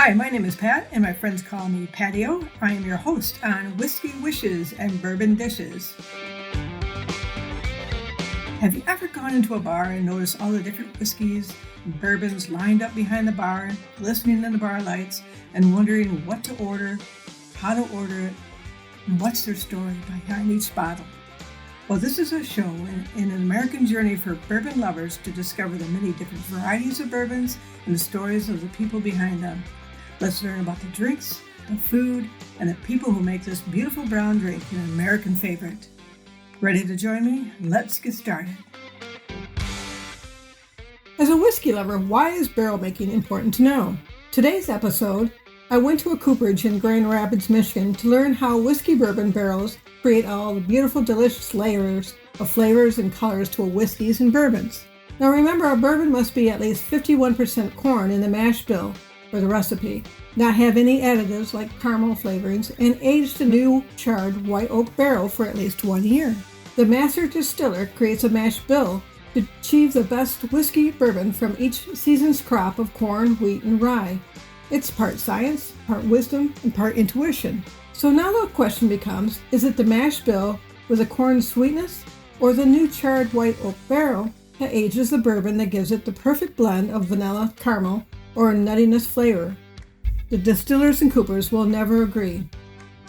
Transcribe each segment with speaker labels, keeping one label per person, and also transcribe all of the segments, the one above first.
Speaker 1: Hi, my name is Pat, and my friends call me Patio. I am your host on Whiskey Wishes and Bourbon Dishes. Have you ever gone into a bar and noticed all the different whiskeys and bourbons lined up behind the bar, glistening in the bar lights, and wondering what to order, how to order it, and what's their story behind each bottle? Well, this is a show in an American journey for bourbon lovers to discover the many different varieties of bourbons and the stories of the people behind them. Let's learn about the drinks, the food, and the people who make this beautiful brown drink an American favorite. Ready to join me? Let's get started. As a whiskey lover, why is barrel making important to know? Today's episode, I went to a Cooperage in Grand Rapids, Michigan to learn how whiskey bourbon barrels create all the beautiful, delicious layers of flavors and colors to whiskeys and bourbons. Now remember, a bourbon must be at least 51% corn in the mash bill for the recipe, not have any additives like caramel flavorings, and aged in a new charred white oak barrel for at least 1 year. The master distiller creates a mash bill to achieve the best whiskey bourbon from each season's crop of corn, wheat, and rye. It's part science, part wisdom, and part intuition. So now the question becomes, is it the mash bill with the corn sweetness, or the new charred white oak barrel that ages the bourbon that gives it the perfect blend of vanilla, caramel, or nuttiness flavor? The distillers and coopers will never agree.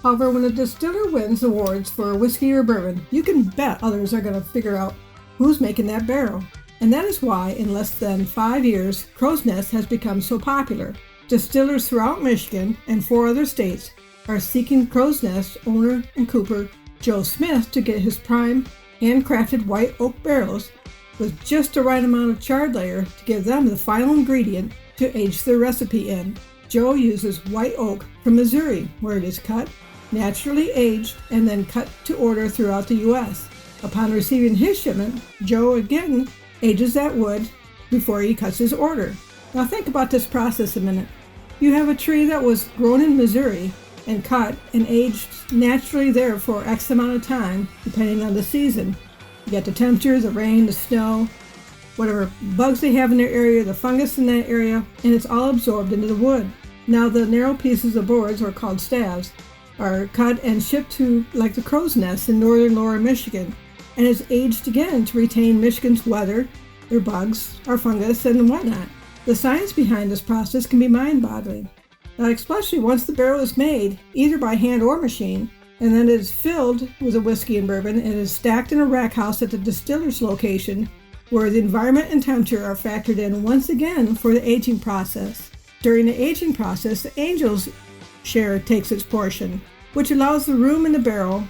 Speaker 1: However, when a distiller wins awards for a whiskey or bourbon, you can bet others are going to figure out who's making that barrel. And that is why, in less than 5 years, Croze Nest has become so popular. Distillers throughout Michigan and 4 other states are seeking Croze Nest owner and cooper Joe Smith to get his prime, handcrafted white oak barrels with just the right amount of charred layer to give them the final ingredient to age their recipe in. Joe uses white oak from Missouri, where it is cut, naturally aged, and then cut to order throughout the U.S. Upon receiving his shipment, Joe again ages that wood before he cuts his order. Now think about this process a minute. You have a tree that was grown in Missouri and cut and aged naturally there for X amount of time, depending on the season. You got the temperature, the rain, the snow, whatever bugs they have in their area, the fungus in that area, and it's all absorbed into the wood. Now the narrow pieces of boards, or called staves, are cut and shipped to like the Croze Nest in northern lower Michigan, and is aged again to retain Michigan's weather, their bugs, our fungus, and whatnot. The science behind this process can be mind-boggling. Now, especially once the barrel is made, either by hand or machine, and then it is filled with a whiskey and bourbon, and is stacked in a rack house at the distiller's location, where the environment and temperature are factored in once again for the aging process. During the aging process, the angel's share takes its portion, which allows the room in the barrel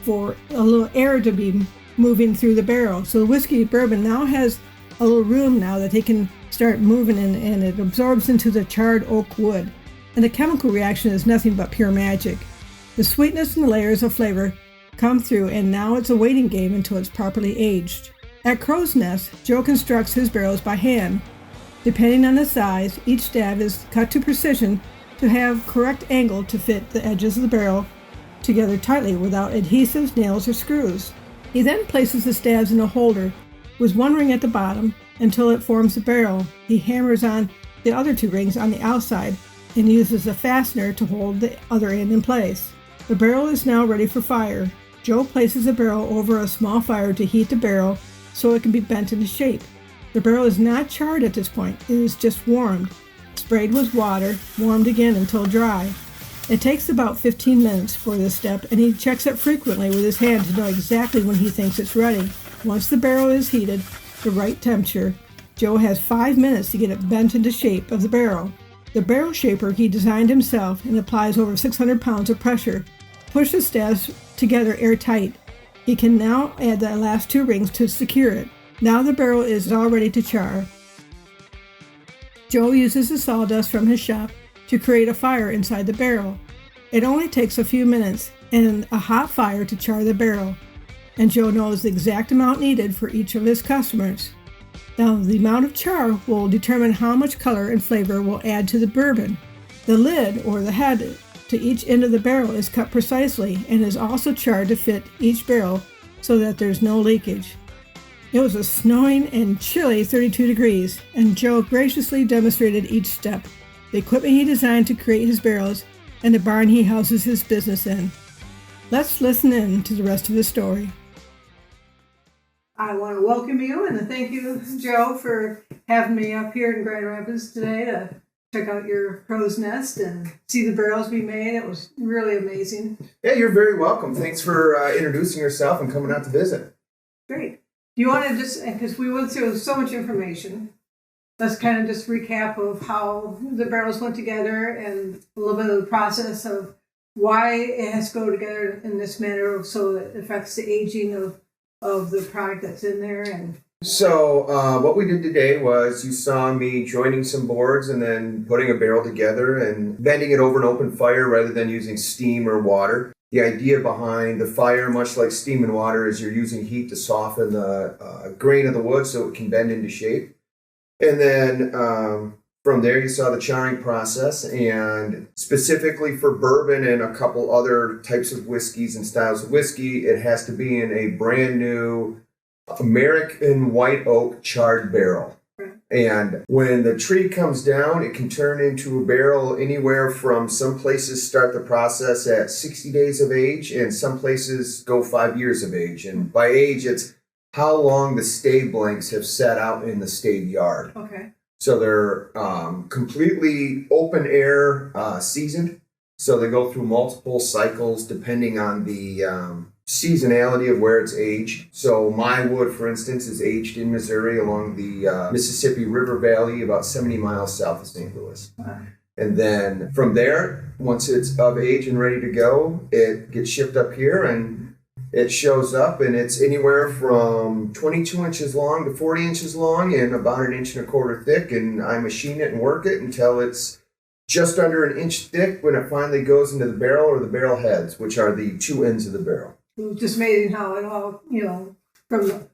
Speaker 1: for a little air to be moving through the barrel. So the whiskey bourbon now has a little room now that they can start moving in, and it absorbs into the charred oak wood. And the chemical reaction is nothing but pure magic. The sweetness and the layers of flavor come through, and now it's a waiting game until it's properly aged. At Croze Nest, Joe constructs his barrels by hand. Depending on the size, each stab is cut to precision to have correct angle to fit the edges of the barrel together tightly without adhesives, nails, or screws. He then places the stabs in a holder with one ring at the bottom until it forms the barrel. He hammers on the other 2 rings on the outside and uses a fastener to hold the other end in place. The barrel is now ready for fire. Joe places the barrel over a small fire to heat the barrel so it can be bent into shape. The barrel is not charred at this point, it is just warmed, sprayed with water, warmed again until dry. It takes about 15 minutes for this step, and he checks it frequently with his hand to know exactly when he thinks it's ready. Once the barrel is heated, the right temperature, Joe has 5 minutes to get it bent into shape of the barrel. The barrel shaper he designed himself and applies over 600 pounds of pressure. Push the stabs together airtight. He can now add the last 2 rings to secure it. Now the barrel is all ready to char. Joe uses the sawdust from his shop to create a fire inside the barrel. It only takes a few minutes and a hot fire to char the barrel, and Joe knows the exact amount needed for each of his customers. Now the amount of char will determine how much color and flavor will add to the bourbon. The lid, or the head, to each end of the barrel is cut precisely and is also charred to fit each barrel so that there's no leakage. It was a snowing and chilly 32 degrees, and Joe graciously demonstrated each step. the equipment he designed to create his barrels, and the barn he houses his business in. Let's listen in to the rest of the story. I want to welcome you and thank you, Joe, for having me up here in Grand Rapids today to check out your Croze Nest and see the barrels we made. It was really amazing.
Speaker 2: Yeah, you're very welcome. Thanks for introducing yourself and coming out to visit.
Speaker 1: Great. Do you want to just, because we went through so much information, let's kind of just recap of how the barrels went together and a little bit of the process of why it has to go together in this manner so it affects the aging of the product that's in there. And
Speaker 2: so what we did today was you saw me joining some boards and then putting a barrel together and bending it over an open fire rather than using steam or water. The idea behind the fire, much like steam and water, is you're using heat to soften the grain of the wood so it can bend into shape. And then from there, you saw the charring process, and specifically for bourbon and a couple other types of whiskeys and styles of whiskey, it has to be in a brand new American white oak charred barrel. And when the tree comes down, it can turn into a barrel anywhere from some places start the process at 60 days of age, and some places go 5 years of age. And by age, it's how long the stave blanks have sat out in the stave yard.
Speaker 1: okay.
Speaker 2: So they're completely open air seasoned. So they go through multiple cycles depending on the seasonality of where it's aged. So my wood, for instance, is aged in Missouri along the Mississippi River Valley, about 70 miles south of St. Louis.
Speaker 1: Wow.
Speaker 2: And then from there, once it's of age and ready to go, it gets shipped up here and it shows up, and it's anywhere from 22 inches long to 40 inches long and about 1.25 inches thick. And I machine it and work it until it's just under 1 inch thick when it finally goes into the barrel or the barrel heads, which are the two ends of the barrel.
Speaker 1: It was just amazing how it all, from the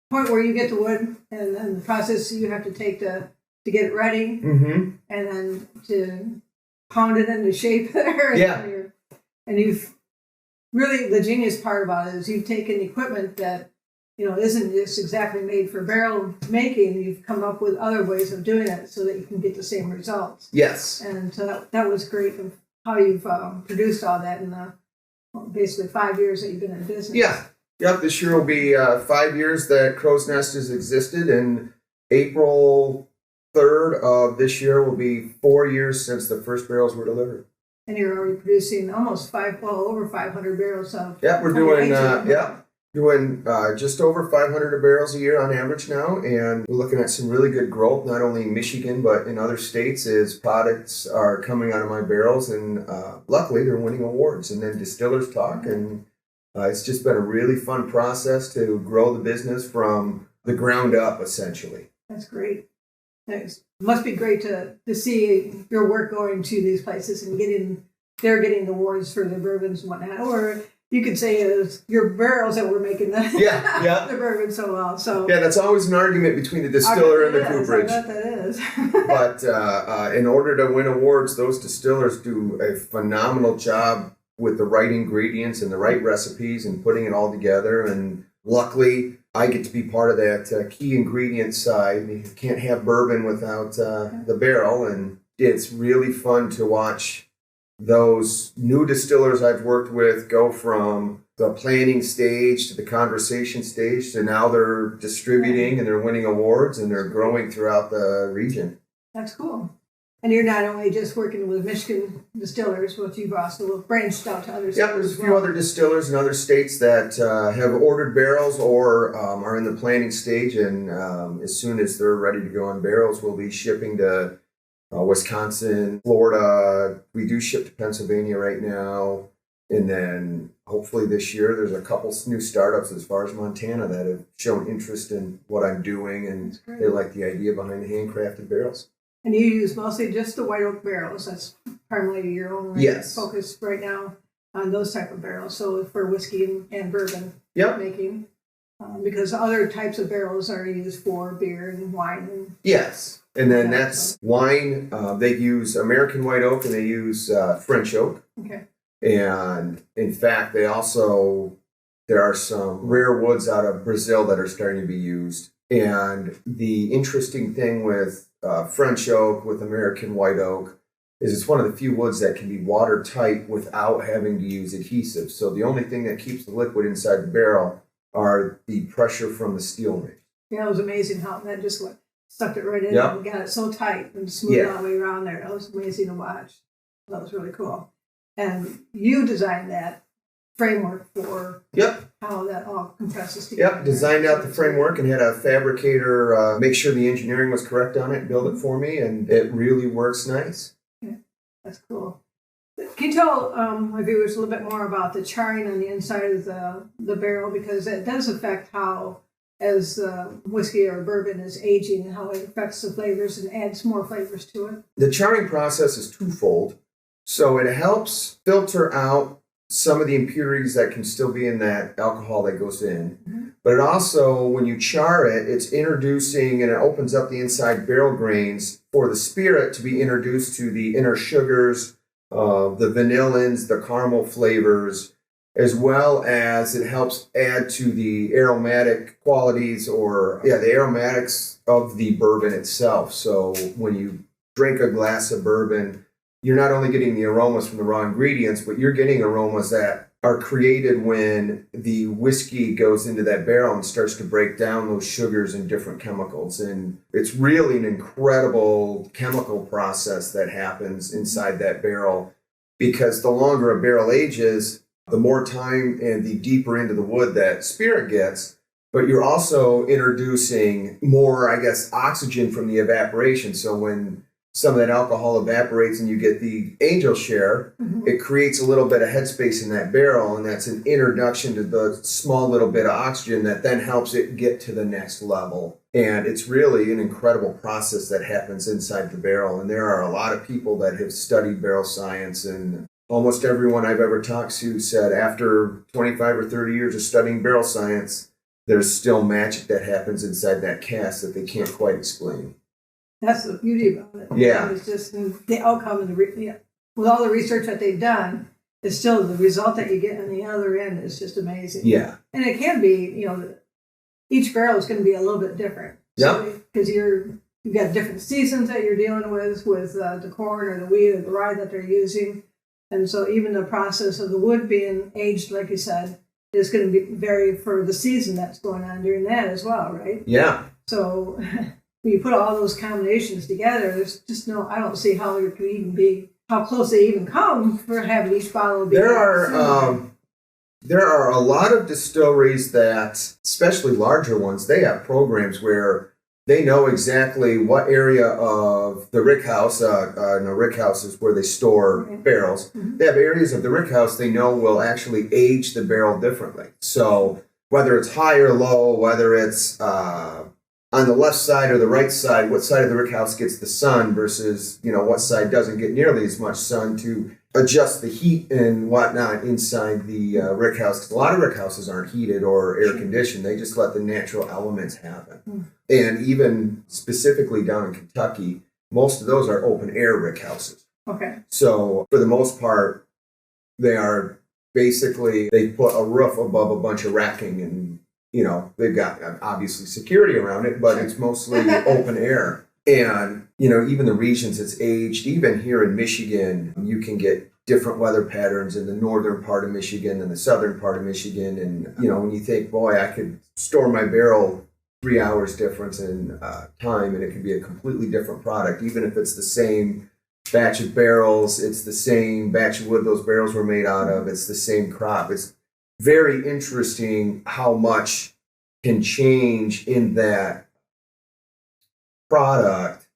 Speaker 1: point where you get the wood and then the process you have to take to get it ready,
Speaker 2: Mm-hmm.
Speaker 1: and then to pound it into shape there.
Speaker 2: Yeah.
Speaker 1: And you've really, the genius part about it is you've taken equipment that, isn't just exactly made for barrel making. You've come up with other ways of doing it so that you can get the same results.
Speaker 2: Yes.
Speaker 1: And so that was great of how you've produced all that in basically 5 years that you've been in business.
Speaker 2: Yeah. Yep. This year will be 5 years that Croze Nest has existed, and April 3rd of this year will be 4 years since the first barrels were delivered.
Speaker 1: And you're already producing almost over 500 barrels of.
Speaker 2: Yeah, we're doing just over 500 barrels a year on average now, and we're looking at some really good growth, not only in Michigan but in other states, as products are coming out of my barrels, and luckily they're winning awards. And then distillers talk, and it's just been a really fun process to grow the business from the ground up, essentially.
Speaker 1: That's great. It must be great to see your work going to these places and they're getting awards for their bourbons and whatnot. Or you could say it was your barrels that were making the bourbon so well. So
Speaker 2: yeah, that's always an argument between the distiller and the cooperage.
Speaker 1: I bet that is.
Speaker 2: But in order to win awards, those distillers do a phenomenal job with the right ingredients and the right recipes and putting it all together. And luckily, I get to be part of that key ingredient side. You can't have bourbon without the barrel, and it's really fun to watch those new distillers I've worked with go from the planning stage to the conversation stage to now they're distributing and they're winning awards and they're growing throughout the region.
Speaker 1: That's cool. And you're not only just working with Michigan distillers, but you've also branched out to other states.
Speaker 2: Yeah, there's a few other distillers in other states that have ordered barrels or are in the planning stage. And as soon as they're ready to go on barrels, we'll be shipping to Wisconsin, Florida. We do ship to Pennsylvania right now. And then hopefully this year, there's a couple new startups as far as Montana that have shown interest in what I'm doing. And they like the idea behind the handcrafted barrels.
Speaker 1: And you use mostly just the white oak barrels. That's primarily your only focus right now on those type of barrels. So for whiskey and bourbon making, because other types of barrels are used for beer and wine.
Speaker 2: Yes. And then that's wine. They use American white oak and they use French oak.
Speaker 1: Okay.
Speaker 2: And in fact, there are some rare woods out of Brazil that are starting to be used. And the interesting thing with French oak, with American white oak, is it's one of the few woods that can be watertight without having to use adhesive. So the only thing that keeps the liquid inside the barrel are the pressure from the steel ring.
Speaker 1: Yeah, it was amazing how that just stuck it right in
Speaker 2: Yep.
Speaker 1: and got it so tight and smooth all the way around there. That was amazing to watch. That was really cool. And you designed that framework for how that all compresses together.
Speaker 2: Yep, designed out the framework and had a fabricator make sure the engineering was correct on it and build it for me, and it really works nice.
Speaker 1: Yeah, that's cool. Can you tell my viewers a little bit more about the charring on the inside of the barrel, because it does affect how, as whiskey or bourbon is aging, and how it affects the flavors and adds more flavors to it?
Speaker 2: The charring process is twofold. So it helps filter out some of the impurities that can still be in that alcohol that goes in. Mm-hmm. But it also, when you char it, it's introducing and it opens up the inside barrel grains for the spirit to be introduced to the inner sugars, the vanillins, the caramel flavors, as well as it helps add to the aromatic qualities the aromatics of the bourbon itself. So when you drink a glass of bourbon, you're not only getting the aromas from the raw ingredients, but you're getting aromas that are created when the whiskey goes into that barrel and starts to break down those sugars and different chemicals. And it's really an incredible chemical process that happens inside that barrel, because the longer a barrel ages, the more time and the deeper into the wood that spirit gets. But you're also introducing more, oxygen from the evaporation. So when some of that alcohol evaporates and you get the angel share, it creates a little bit of headspace in that barrel, and that's an introduction to the small little bit of oxygen that then helps it get to the next level. And it's really an incredible process that happens inside the barrel. And there are a lot of people that have studied barrel science, and almost everyone I've ever talked to said after 25 or 30 years of studying barrel science, there's still magic that happens inside that cask that they can't quite explain.
Speaker 1: That's the beauty about it.
Speaker 2: Yeah.
Speaker 1: It's just the outcome and with all the research that they've done, it's still the result that you get on the other end is just amazing.
Speaker 2: Yeah.
Speaker 1: And it can be, each barrel is going to be a little bit different.
Speaker 2: Yeah.
Speaker 1: Because you've got different seasons that you're dealing with the corn or the wheat or the rye that they're using. And so even the process of the wood being aged, like you said, is going to vary for the season that's going on during that as well, right?
Speaker 2: Yeah.
Speaker 1: So when you put all those combinations together, there's just I don't see how there could even be, how close they even come for having each bottle be.
Speaker 2: There are a lot of distilleries that, especially larger ones, they have programs where they know exactly what area of the rick house, a rick house is where they store barrels. Mm-hmm. They have areas of the rick house they know will actually age the barrel differently. So whether it's high or low, whether it's on the left side or the right side, what side of the rick house gets the sun versus, what side doesn't get nearly as much sun, to adjust the heat and whatnot inside the rick house. 'Cause a lot of rick houses aren't heated or air conditioned. They just let the natural elements happen. Mm. And even specifically down in Kentucky, most of those are open air rick houses.
Speaker 1: Okay.
Speaker 2: So for the most part, they are basically, they put a roof above a bunch of racking, and they've got obviously security around it, but it's mostly open air. And, even the regions it's aged, even here in Michigan, you can get different weather patterns in the northern part of Michigan and the southern part of Michigan. And, when you think, boy, I could store my barrel 3 hours difference in time and it could be a completely different product, even if it's the same batch of barrels, it's the same batch of wood those barrels were made out of, it's the same crop. It's very interesting how much can change in that product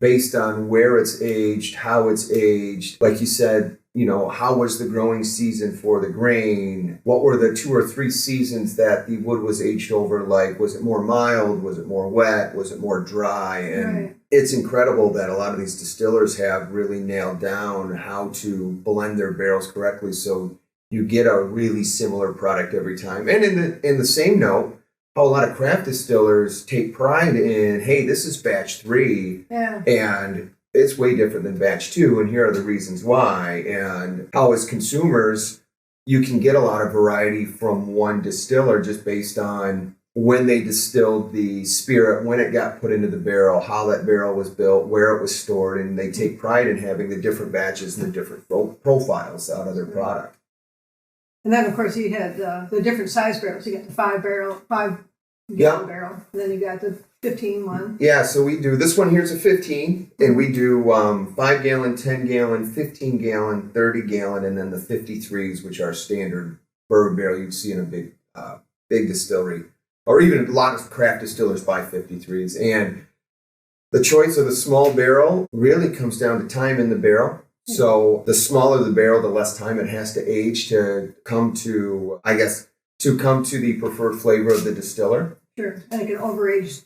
Speaker 2: based on where it's aged, how it's aged. Like you said, how was the growing season for the grain? What were the 2 or 3 seasons that the wood was aged over? Like, was it more mild? Was it more wet? Was it more dry? And it's incredible that a lot of these distillers have really nailed down how to blend their barrels correctly, so you get a really similar product every time. And in the same note, how a lot of craft distillers take pride in, hey, this is batch 3, and it's way different than batch 2, and here are the reasons why. And how, as consumers, you can get a lot of variety from one distiller just based on when they distilled the spirit, when it got put into the barrel, how that barrel was built, where it was stored, and they take pride in having the different batches and the different profiles out of their product.
Speaker 1: And then, of course, you had the different size barrels. You got the 5-gallon barrel, and then you got the 15 one.
Speaker 2: Yeah, so we do, this one here's a 15, and we do 5-gallon, 10-gallon, 15-gallon, 30-gallon, and then the 53s, which are standard bourbon barrel you'd see in a big distillery. Or even a lot of craft distillers buy 53s. And the choice of the small barrel really comes down to time in the barrel. So the smaller the barrel, the less time it has to age to come to the preferred flavor of the distiller.
Speaker 1: Sure, and it can overage.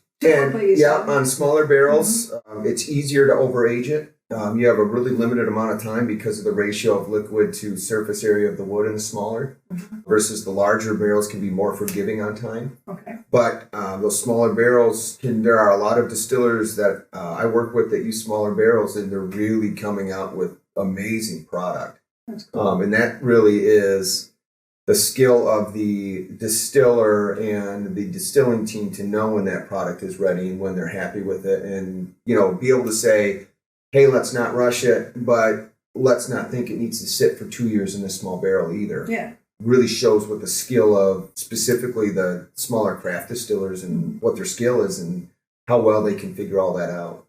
Speaker 2: On smaller barrels, it's easier to overage it. You have a really limited amount of time because of the ratio of liquid to surface area of the wood in the smaller, versus the larger barrels can be more forgiving on time.
Speaker 1: Okay.
Speaker 2: But those smaller barrels, there are a lot of distillers that I work with that use smaller barrels, and they're really coming out with amazing product.
Speaker 1: That's cool.
Speaker 2: And that really is the skill of the distiller and the distilling team to know when that product is ready and when they're happy with it, and be able to say, hey, let's not rush it, but let's not think it needs to sit for 2 years in a small barrel either.
Speaker 1: Yeah.
Speaker 2: Really shows what the skill of specifically the smaller craft distillers and what their skill is and how well they can figure all that out.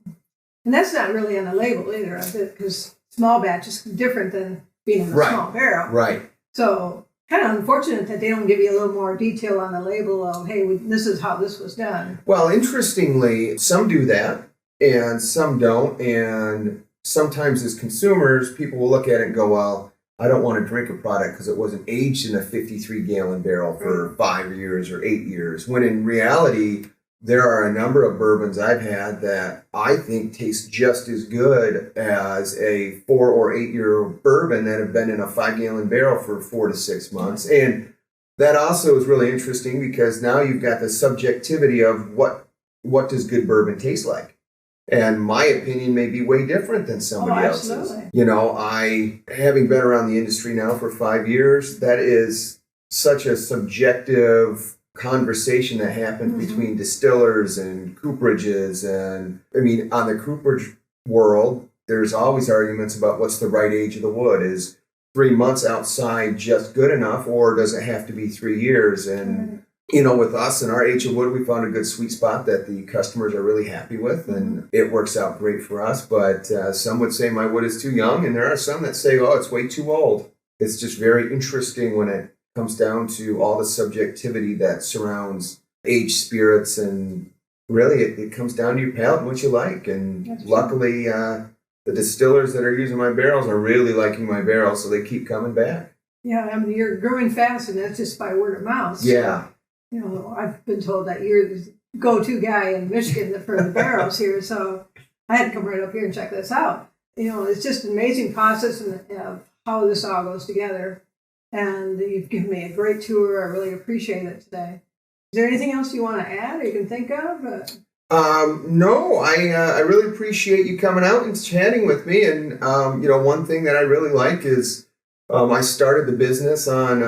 Speaker 1: And that's not really on the label either, because small batch is different than being in a small barrel.
Speaker 2: Right.
Speaker 1: So kind of unfortunate that they don't give you a little more detail on the label of, hey, this is how this was done.
Speaker 2: Well, interestingly, some do that. And some don't, and sometimes as consumers, people will look at it and go, well, I don't want to drink a product because it wasn't aged in a 53-gallon barrel for 5 years or 8 years, when in reality, there are a number of bourbons I've had that I think taste just as good as a 4 or 8 year bourbon that have been in a 5-gallon barrel for 4 to 6 months. And that also is really interesting because now you've got the subjectivity of what does good bourbon taste like. And my opinion may be way different than somebody else's. I, having been around the industry now for 5 years, that is such a subjective conversation that happens between distillers and cooperages. And on the cooperage world, there's always arguments about what's the right age of the wood. Is 3 months outside just good enough, or does it have to be 3 years? And with us and our age of wood, we found a good sweet spot that the customers are really happy with, and it works out great for us. But some would say my wood is too young, and there are some that say, oh, it's way too old. It's just very interesting when it comes down to all the subjectivity that surrounds aged spirits, and really it comes down to your palate and what you like. And luckily, the distillers that are using my barrels are really liking my barrels, so they keep coming back.
Speaker 1: Yeah, you're growing fast, and that's just by word of mouth. So.
Speaker 2: Yeah.
Speaker 1: I've been told that you're the go-to guy in Michigan for the barrels here, so I had to come right up here and check this out. It's just an amazing process of how this all goes together, and you've given me a great tour. I really appreciate it today. Is there anything else you want to add or you can think of?
Speaker 2: No, I really appreciate you coming out and chatting with me, and one thing that I really like is I started the business on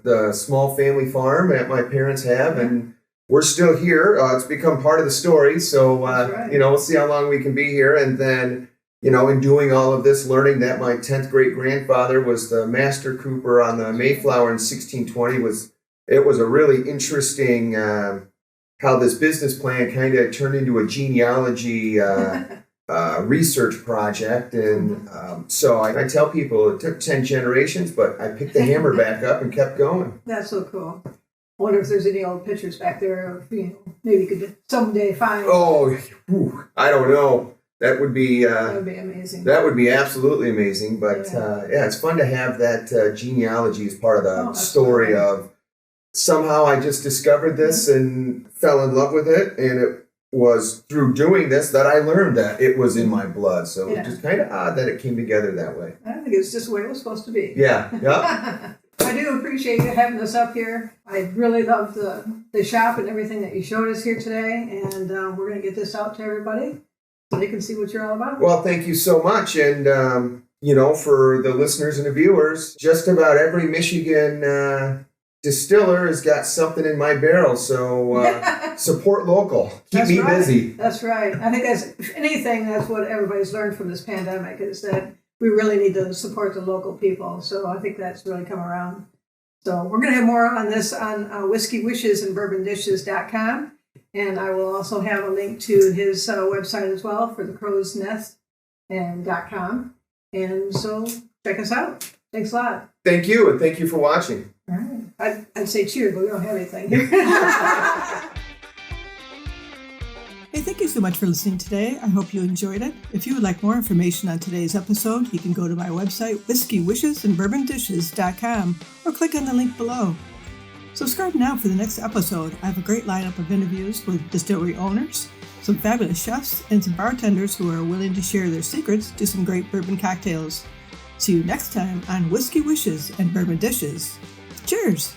Speaker 2: the small family farm that my parents have, and we're still here. It's become part of the story, so we'll see how long we can be here. And then, in doing all of this, learning that my 10th great grandfather was the master cooper on the Mayflower in 1620 was a really interesting how this business plan kind of turned into a genealogy. Research project, and so I tell people it took 10 generations, but I picked the hammer back up and kept going.
Speaker 1: That's so cool. I wonder if there's any old pictures back there of, maybe you could someday find.
Speaker 2: Oh, I don't know. That would be
Speaker 1: amazing.
Speaker 2: That would be absolutely amazing. But it's fun to have that genealogy as part of the story of somehow I just discovered this and fell in love with it, and it was through doing this that I learned that it was in my blood. So it's just kind of odd that it came together that way.
Speaker 1: I think it's just the way it was supposed to be.
Speaker 2: Yeah.
Speaker 1: I do appreciate you having us up here. I really love the shop and everything that you showed us here today. And we're going to get this out to everybody so they can see what you're all about.
Speaker 2: Well, thank you so much. And, for the listeners and the viewers, just about every Michigan distiller has got something in my barrel, so support local. Keep me busy.
Speaker 1: That's right. I think that's what everybody's learned from this pandemic, is that we really need to support the local people. So I think that's really come around. So we're going to have more on this on Whiskey Wishes and BourbonDishes.com. And I will also have a link to his website as well for the Croze Nest and .com. And so check us out. Thanks a lot.
Speaker 2: Thank you, and thank you for watching.
Speaker 1: All right. I'd say cheers, but we don't have anything here. Hey, thank you so much for listening today. I hope you enjoyed it. If you would like more information on today's episode, you can go to my website, whiskeywishes and BourbonDishes.com, or click on the link below. Subscribe now for the next episode. I have a great lineup of interviews with distillery owners, some fabulous chefs, and some bartenders who are willing to share their secrets to some great bourbon cocktails. See you next time on Whiskey Wishes and Bourbon Dishes. Cheers!